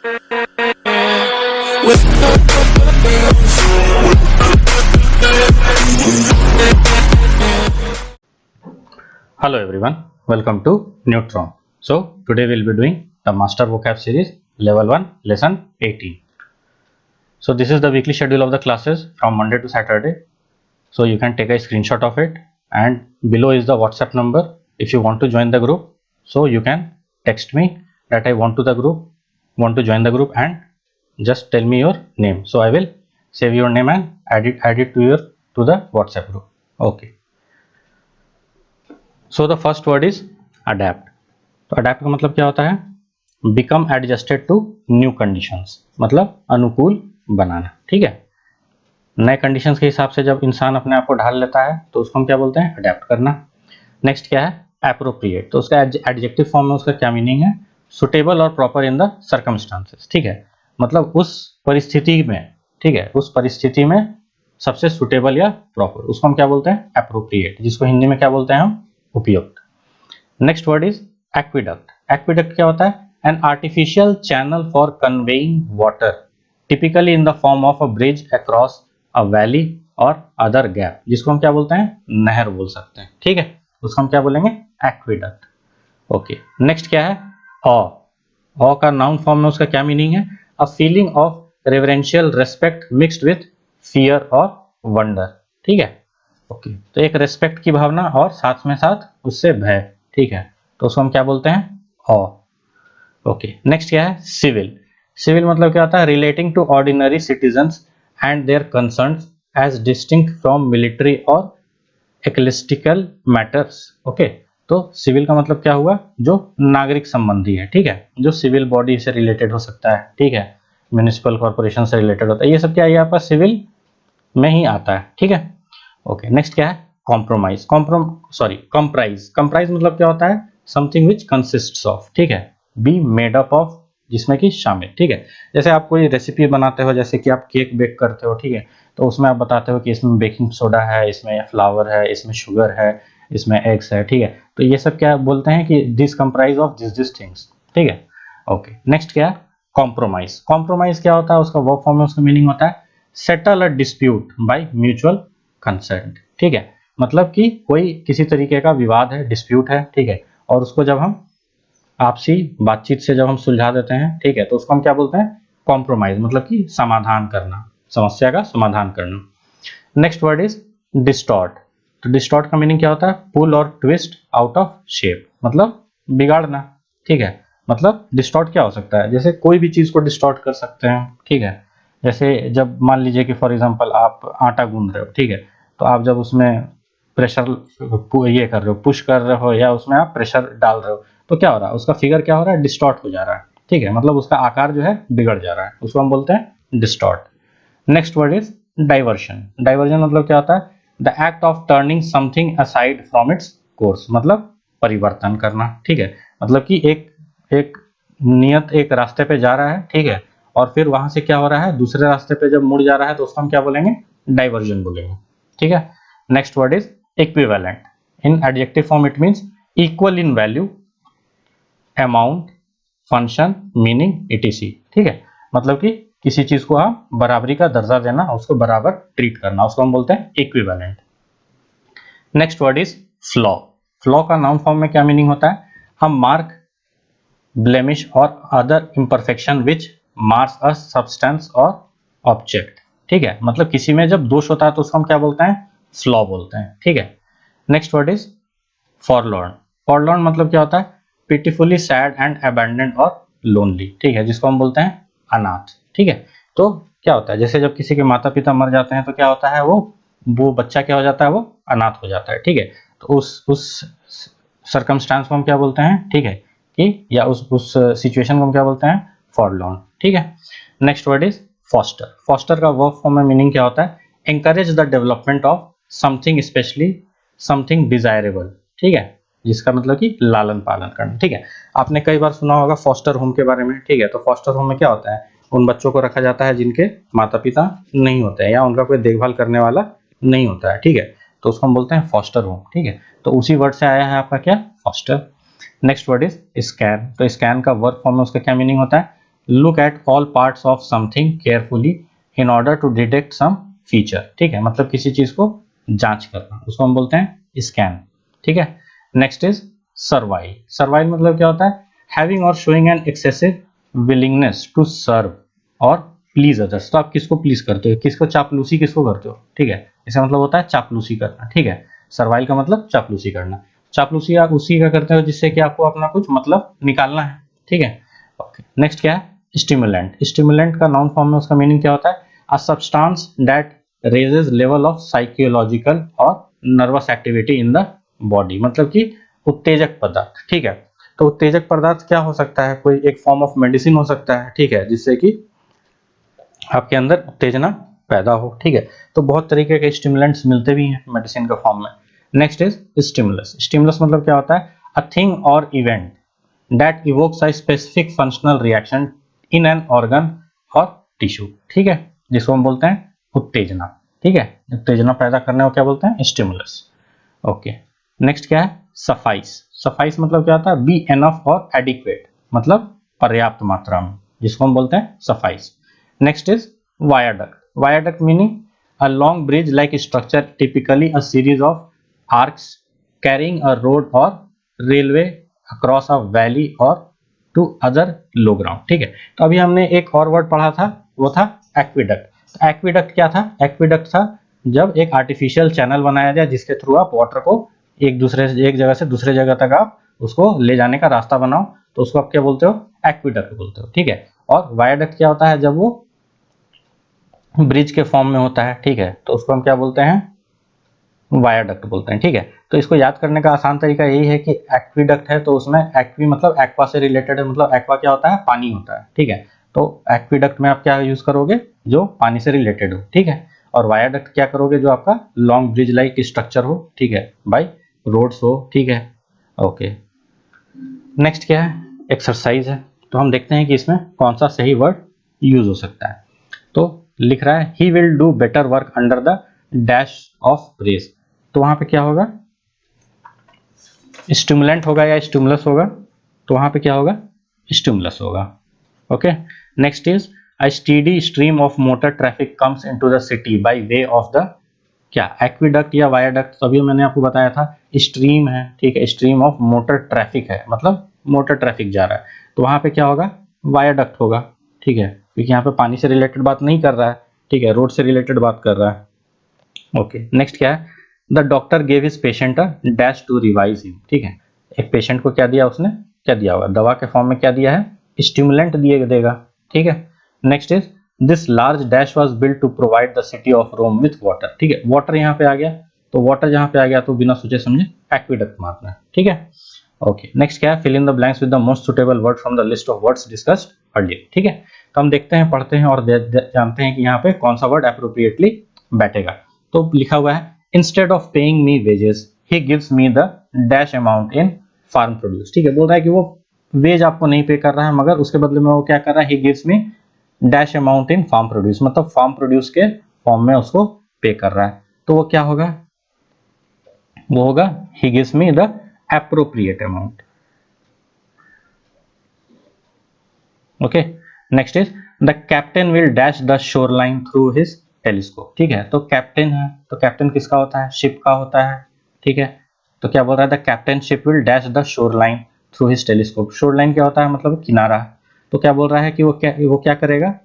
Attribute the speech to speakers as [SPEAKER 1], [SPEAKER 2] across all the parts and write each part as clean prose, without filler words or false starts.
[SPEAKER 1] Hello everyone, welcome to Neutron. So today we'll be doing the Master Vocab series level 1 lesson 18. So this is the weekly schedule of the classes from Monday to Saturday. So you can take a screenshot of it, and below is the WhatsApp number. If you want to join the group, so you can text me that I want to join the group, and just tell me your name. So I will save your name and add it to the WhatsApp group. Okay. So the first word is adapt. तो adapt का मतलब क्या होता है? Become adjusted to new conditions, मतलब अनुकूल बनाना. ठीक है, नए कंडीशंस के हिसाब से जब इंसान अपने आप को ढाल लेता है तो उसको हम क्या बोलते हैं? अडेप्ट करना. नेक्स्ट क्या है? एप्रोप्रिएट. तो उसका एडजेक्टिव फॉर्म में उसका क्या मीनिंग है? सुटेबल और प्रॉपर इन द सर्कमस्टांसेस. ठीक है, मतलब उस परिस्थिति में, ठीक है, उस परिस्थिति में सबसे सुटेबल या प्रॉपर, उसको हम क्या बोलते हैं? एप्रोप्रिएट, जिसको हिंदी में क्या बोलते हैं हम? उपयुक्त. Next word is aqueduct. Aqueduct क्या होता है? An artificial channel for conveying water, typically in the form of a bridge across a valley और अदर गैप, जिसको हम क्या बोलते हैं? नहर बोल सकते हैं. ठीक है, उसको हम क्या बोलेंगे? एक्विडक्ट. ओके, नेक्स्ट क्या है? ऑ. ऑ का नाउन फॉर्म में उसका क्या मीनिंग है? A feeling of reverential respect mixed with fear और वंडर. ठीक है, ओके, तो एक रेस्पेक्ट की भावना और साथ में साथ उससे भय. ठीक है, तो उसको हम क्या बोलते हैं? ऑ. ओके, नेक्स्ट क्या है? सिविल. सिविल मतलब क्या होता है? Relating to ordinary citizens and their concerns as distinct from military और एक्लेस्टिकल मैटर्स. ओके, तो सिविल का मतलब क्या हुआ? जो नागरिक संबंधी है. ठीक है, जो सिविल बॉडी से रिलेटेड हो सकता है. ठीक है, म्युनिसिपल कॉर्पोरेशन से रिलेटेड होता है. ये सब क्या है? आपका सिविल में ही आता है. ठीक है, ओके. नेक्स्ट क्या है? कॉम्प्रोमाइज. कंप्राइज. कंप्राइज मतलब क्या होता है? Something which consists of. ठीक है, बी मेड अप ऑफ, जिसमें कि शामिल. ठीक है, जैसे आप कोई रेसिपी बनाते हो, जैसे कि आप केक बेक करते हो. ठीक है, तो उसमें आप बताते हो कि इसमें बेकिंग सोडा है, इसमें फ्लावर है, इसमें शुगर है, इसमें एग्स है. ठीक है, तो ये सब क्या बोलते हैं कि this comprise of this things. ठीक है, ओके. नेक्स्ट क्या है? कॉम्प्रोमाइज. कॉम्प्रोमाइज क्या होता है? उसका वर्ब फॉर्म में उसका मीनिंग होता है settle a dispute by mutual consent. ठीक है, मतलब कि कोई किसी तरीके का विवाद है, डिस्प्यूट है. ठीक है, और उसको जब हम आपसी बातचीत से जब हम सुलझा देते हैं, ठीक है, तो उसको हम क्या बोलते हैं? कॉम्प्रोमाइज, मतलब कि समाधान करना, समस्या का समाधान करना. Next word is distort. तो डिस्टॉर्ट का मीनिंग क्या होता है? पुल और ट्विस्ट आउट ऑफ शेप, मतलब बिगाड़ना. ठीक है, मतलब डिस्टॉर्ट क्या हो सकता है? जैसे कोई भी चीज को डिस्टॉर्ट कर सकते हैं. ठीक है, जैसे जब मान लीजिए कि फॉर एग्जांपल आप आटा गूंद रहे हो. ठीक है, तो आप जब उसमें प्रेशर ये कर रहे हो, पुश कर रहे हो, या उसमें आप प्रेशर डाल रहे हो, तो क्या हो रहा है? उसका फिगर क्या हो रहा है? डिस्टॉर्ट हो जा रहा है. ठीक है, मतलब उसका आकार जो है बिगड़ जा रहा है, उसको हम बोलते हैं distort. Next word is diversion. Diversion मतलब क्या होता है? The act of turning something aside from its course, मतलब परिवर्तन करना. ठीक है, मतलब कि एक नियत एक रास्ते पे जा रहा है. ठीक है, और फिर वहां से क्या हो रहा है? दूसरे रास्ते पे जब मुड़ जा रहा है, तो उसको हम क्या बोलेंगे? डाइवर्जन बोलेंगे. ठीक है, next word is equivalent. In adjective form it means equal in value, amount, function, meaning, etc.. ठीक है, मतलब कि किसी चीज को आप बराबरी का दर्जा देना, उसको बराबर ट्रीट करना, उसको हम बोलते हैं equivalent. Next word is flaw. Flaw का नाउन फॉर्म में क्या मीनिंग होता है? हम मार्क, ब्लेमिश और other imperfection which marks a substance और ऑब्जेक्ट. ठीक है, मतलब किसी में जब दोष होता है तो उसको हम क्या बोलते हैं? फ्लॉ बोलते हैं. ठीक है, नेक्स्ट वर्ड इज फॉरलॉर्न. फॉरलॉर्न मतलब क्या होता है? पिटीफुली सैड एंड अबैंडन्ड और लोनली. ठीक है, जिसको हम बोलते हैं अनाथ. ठीक है, तो क्या होता है? जैसे जब किसी के माता पिता मर जाते हैं तो क्या होता है? वो बच्चा क्या हो जाता है? वो अनाथ हो जाता है. ठीक है, तो उस सर्कमस्टांस को हम क्या बोलते हैं? ठीक है, कि या उस सिचुएशन को हम क्या बोलते हैं? फॉरलॉर्न. ठीक है, next word is foster. Foster का वर्ब फॉर्म में मीनिंग क्या होता है? Encourage the development of something, especially something desirable. ठीक है, जिसका मतलब कि लालन पालन करना. ठीक है, आपने कई बार सुना होगा फॉस्टर होम के बारे में. ठीक है, तो फॉस्टर होम में क्या होता है? उन बच्चों को रखा जाता है जिनके माता पिता नहीं होते हैं, या उनका कोई देखभाल करने वाला नहीं होता है. ठीक है, तो उसको हम बोलते हैं फॉस्टर होम. ठीक है, तो उसी वर्ड से आया है आपका क्या? Foster. Next word is scan. तो स्कैन का वर्ब फॉर्म में उसका क्या मीनिंग होता है? Look at all parts of something carefully in order to detect some feature, ठीक है, मतलब किसी चीज को जांच करना, उसको हम बोलते हैं स्कैन, ठीक है। Next is servile. सर्वाइल मतलब क्या होता है, हैविंग और showing an excessive willingness to serve और प्लीज अदर्स। तो आप किसको प्लीज करते हो, किसको चापलूसी किसको करते हो, ठीक है, इसका मतलब होता है चापलूसी करना, ठीक है। सर्वाइल का मतलब चापलूसी करना। चापलूसी आप उसी का करते हो जिससे कि आपको अपना कुछ मतलब निकालना है, ठीक है। ओके, नेक्स्ट क्या है, स्टिमुलेंट। स्टिमुलेंट का नाउन फॉर्म में उसका मीनिंग क्या होता है, a substance that raises level of psychological और nervous activity in the body, मतलब कि उत्तेजक पदार्थ, ठीक है। तो उत्तेजक पदार्थ क्या हो सकता है, कोई एक फॉर्म ऑफ मेडिसिन हो सकता है, ठीक है, जिससे कि आपके अंदर उत्तेजना पैदा हो, ठीक है। तो बहुत तरीके के स्टिमुलेंट्स मिलते भी हैं मेडिसिन के फॉर्म में। Next is stimulus. स्टिमुलस मतलब क्या होता है, अ थिंग और event that evokes a specific functional reaction in an organ और टिश्यू, ठीक है, जिसको हम बोलते हैं उत्तेजना, ठीक है। उत्तेजना पैदा करने को क्या बोलते हैं, स्टिमुलस। ओके, नेक्स्ट क्या है, सफाइस। सफाइस मतलब क्या होता है, बी एनफ और एडिक्वेट, मतलब पर्याप्त मात्रा में, जिसको हम बोलते हैं suffice. Next is viaduct. Viaduct meaning a long bridge like structure, typically a series of arcs carrying a road और रेलवे अक्रॉस अ वैली और टू अदर लो ग्राउंड, ठीक है। तो अभी हमने एक और वर्ड पढ़ा था, वो था एक्विडक्ट। एक्विडक्ट क्या था, एक्विडक्ट था जब एक आर्टिफिशियल चैनल बनाया जाए जिसके थ्रू आप वाटर को एक जगह से दूसरे जगह तक आप उसको ले जाने का रास्ता बनाओ, तो उसको आप क्या बोलते हो, एक्विडक्ट बोलते हो, ठीक है। और वायाडक्ट क्या होता है, जब वो ब्रिज के फॉर्म में होता है, ठीक है, तो उसको हम क्या बोलते हैं, वायाडक्ट बोलते हैं, ठीक है। तो इसको याद करने का आसान तरीका यही है कि एक्विडक्ट है तो उसमें एक्वी मतलब एक्वा से रिलेटेड है, मतलब एक्वा क्या होता है, पानी होता है, ठीक है। तो एक्विडक्ट में आप क्या यूज करोगे, जो पानी से रिलेटेड हो, ठीक है। और वायाडक्ट क्या करोगे, जो आपका लॉन्ग ब्रिज लाइक स्ट्रक्चर हो, ठीक है, बाई रोड्स हो, ठीक है। ओके, नेक्स्ट क्या है, एक्सरसाइज है। तो हम देखते हैं कि इसमें कौन सा सही वर्ड यूज हो सकता है। तो लिख रहा है he will do better work under the dash of press. तो वहां पे क्या होगा, स्टिमुलेंट होगा या स्टिमुलस होगा, तो वहां पे क्या होगा, स्टिमुलस होगा। Okay, next is a steady stream of motor traffic comes into the city by way of the क्या, एक्विडक्ट या वायाडक्ट। तो अभी मैंने आपको बताया था स्ट्रीम है, ठीक है, स्ट्रीम ऑफ मोटर ट्रैफिक है, मतलब मोटर ट्रैफिक जा रहा है, तो वहां पे क्या होगा, वायाडक्ट होगा, ठीक है, क्योंकि यहाँ पे पानी से रिलेटेड बात नहीं कर रहा है, ठीक है, रोड से रिलेटेड बात कर रहा है। ओके, नेक्स्ट क्या है, the doctor gave his patient a dash to revive him, ठीक है, एक पेशेंट को क्या दिया, उसने क्या दिया होगा, दवा के फॉर्म में क्या दिया है, स्टिमुलेंट दिए देगा, ठीक है। Next is this large dash was built to provide the city of Rome with water, ठीक है, वाटर यहाँ पे आ गया, तो वाटर जहां पे आ गया तो बिना सोचे समझे एक्विडक्ट मारना है, ठीक है। ओके, नेक्स्ट क्या है, fill in the blanks with the most suitable word from the list of words discussed earlier, ठीक है। तो हम देखते हैं, पढ़ते हैं और जानते हैं कि यहाँ पे कौन सा वर्ड एप्रोप्रिएटली बैठेगा। तो लिखा हुआ है instead of paying me wages he gives me the dash amount in farm produce, ठीक है, बोल रहा है कि वो वेज आपको नहीं पे कर रहा है, मगर उसके बदले में वो क्या कर रहा है, he gives me dash amount in farm produce, मतलब फार्म प्रोड्यूस के फॉर्म में उसको पे कर रहा है, तो वो क्या होगा, वो होगा ही gives me the appropriate amount. Okay, next is the captain will dash the shore line through his telescope, ठीक है, तो कैप्टन है, तो कैप्टन किसका होता है, शिप का होता है, ठीक है। तो क्या बोल रहा है, the captain ship will dash the shore line through his telescope. Shore line क्या होता है, मतलब किनारा। तो क्या बोल रहा है कि वो क्या करेगा,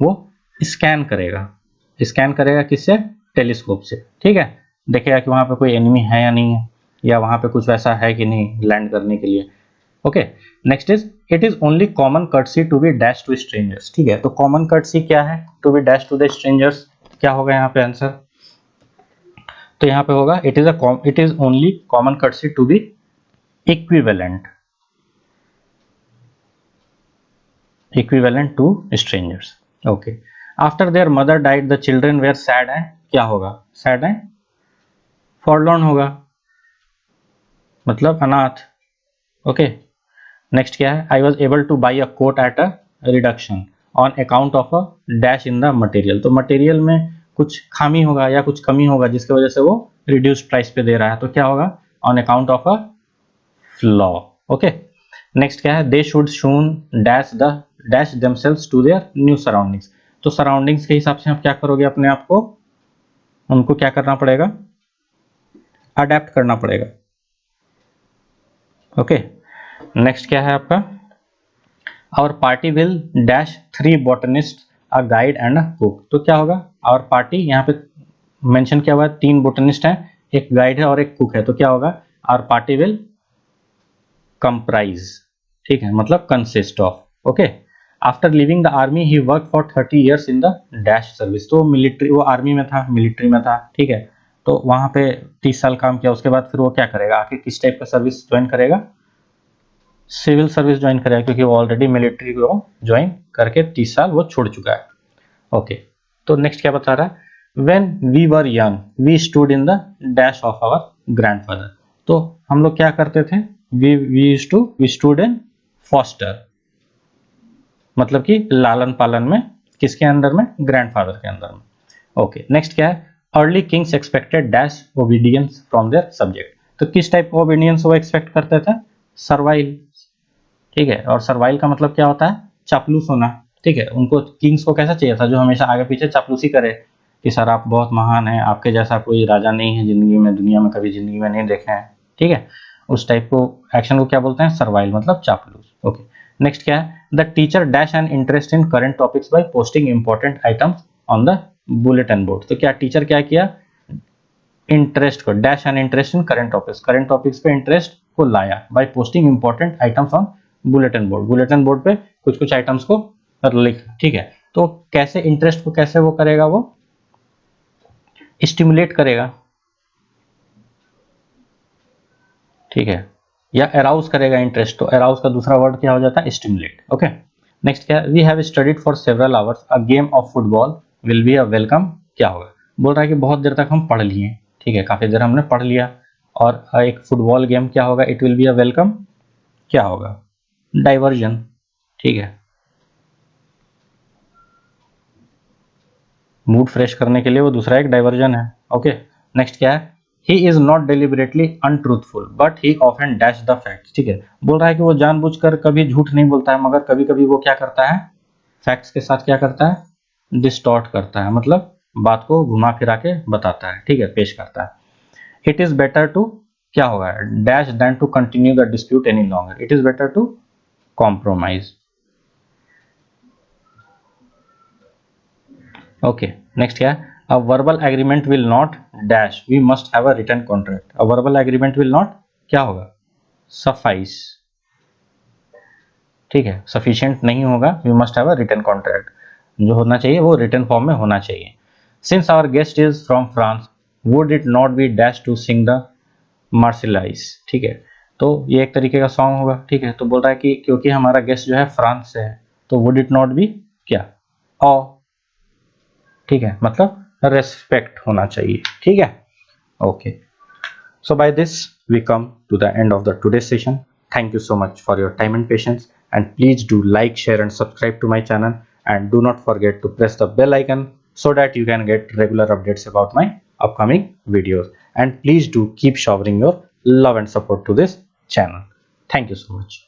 [SPEAKER 1] वो स्कैन करेगा, स्कैन करेगा किससे, टेलीस्कोप से, ठीक है, देखेगा कि वहां पे कोई एनिमी है या नहीं है, या वहां पे कुछ वैसा है कि नहीं लैंड करने के लिए। Okay, next is it is only common courtesy to be dash to strangers, ठीक है। तो कॉमन कर्टसी क्या है, to be dash to the strangers, क्या होगा यहाँ पे आंसर, तो यहाँ पे होगा it is only common courtesy to be equivalent to strangers. Okay, after their mother died the children were sad and, क्या होगा, सैड एंड फॉरलॉर्न होगा, मतलब अनाथ। ओके, नेक्स्ट क्या है, I was able to buy a coat at a reduction on account of a dash in the material. तो material में कुछ खामी होगा या कुछ कमी होगा जिसकी वजह से वो रिड्यूस्ड प्राइस पे दे रहा है, तो क्या होगा, on account of a flaw. Okay, next क्या है, they should shun dash the dash themselves to their new surroundings। तो सराउंडिंग्स के हिसाब से आप क्या करोगे, अपने आप को उनको क्या करना पड़ेगा, अडेप्ट करना पड़ेगा। ओके, नेक्स्ट क्या है आपका, our party will dash 3 botanist a guide and a cook. तो क्या होगा, आवर पार्टी यहाँ पे मेंशन किया हुआ है 3 बोटनिस्ट हैं, एक गाइड है और एक कुक है। तो क्या होगा, आवर पार्टी विल कंप्राइज, ठीक है, मतलब consist of. Okay, after living the army he work for 30 years in the dash service. तो मिलिट्री, वो आर्मी में था, मिलिट्री में था, ठीक है, तो वहां पे 30 साल काम किया। उसके बाद फिर वो क्या करेगा, आखिर किस टाइप का सर्विस ज्वाइन करेगा, सिविल सर्विस ज्वाइन करेगा, क्योंकि वो ऑलरेडी मिलिट्री को ज्वाइन करके 30 साल वो छोड़ चुका है। ओके, तो नेक्स्ट क्या बता रहा है, when we were young we stood in the dash of our grandfather. तो हम लोग क्या करते थे, वी स्टूड इन फॉस्टर, मतलब कि लालन पालन में, किसके अंदर में, ग्रैंडफादर के अंदर में। ओके, नेक्स्ट क्या है, early kings expected dash obedience from their subject. तो किस टाइप का ओबीडियंस वो एक्सपेक्ट करते थे, सर्वाइल, ठीक है, और सर्वाइल का मतलब क्या होता है, चापलूस होना, ठीक है। उनको किंग्स को कैसा चाहिए था, जो हमेशा आगे पीछे चापलूसी करे कि सर आप बहुत महान हैं, आपके जैसा कोई राजा नहीं है जिंदगी में, दुनिया में कभी जिंदगी में नहीं देखे हैं, ठीक है, उस टाइप को एक्शन को क्या बोलते हैं, सर्वाइल, मतलब चापलूस। ओके, नेक्स्ट क्या है, the teacher dash an interest in current topics by posting important items on the bulletin board. तो क्या टीचर क्या किया, इंटरेस्ट को, dash an interest in current topics पे इंटरेस्ट को लाया by posting important items on bulletin board पे कुछ कुछ आइटम्स को लिख, ठीक है। तो कैसे इंटरेस्ट को कैसे वो करेगा, वो स्टिमुलेट करेगा, ठीक है, या अराउज करेगा इंटरेस्ट। तो अराउज का दूसरा वर्ड क्या हो जाता है, स्टिमुलेट। ओके, नेक्स्ट क्या है, we have studied for several hours a game of football will be a welcome. क्या होगा, बोल रहा है कि बहुत देर तक हम पढ़ लिए, ठीक है, काफी देर हमने पढ़ लिया, और एक फुटबॉल गेम क्या होगा, it will be a welcome, क्या होगा, डाइवर्जन, ठीक है, मूड फ्रेश करने के लिए वो दूसरा एक डाइवर्जन है। ओके, नेक्स्ट क्या है, he is not deliberately untruthful but he often dash the facts. ठीक है, बोल रहा है कि वो जानबूझकर कभी झूठ नहीं बोलता है, मगर कभी कभी वो क्या करता है, फैक्ट्स के साथ क्या करता है, डिस्टॉर्ट करता है, मतलब बात को घुमा फिरा के बताता है, ठीक है, पेश करता है। इट इज बेटर टू, क्या होगा, dash then to continue the dispute any longer, it is better to compromise. Okay, next क्या है, a verbal agreement will not dash we must have a written contract। a verbal agreement will not क्या होगा, suffice, ठीक है, sufficient नहीं होगा, we must have a written contract, जो होना चाहिए वो written form में होना चाहिए। since our guest is from France would it not be dash to sing the Marseillaise। ठीक है, तो ये एक तरीके का सॉन्ग होगा, ठीक है, तो बोल रहा है कि क्योंकि हमारा गेस्ट जो है फ्रांस से है, तो would it not be क्या, ओ, ठीक है, मतलब रेस्पेक्ट होना चाहिए, ठीक है। Okay, so by this we come to the end of the today's session। thank you so much for your time and patience, and please do like, share and subscribe to my channel, and do not forget to press the bell icon so that you can get regular updates about my upcoming videos, and please do keep showering your love and support to this channel। thank you so much।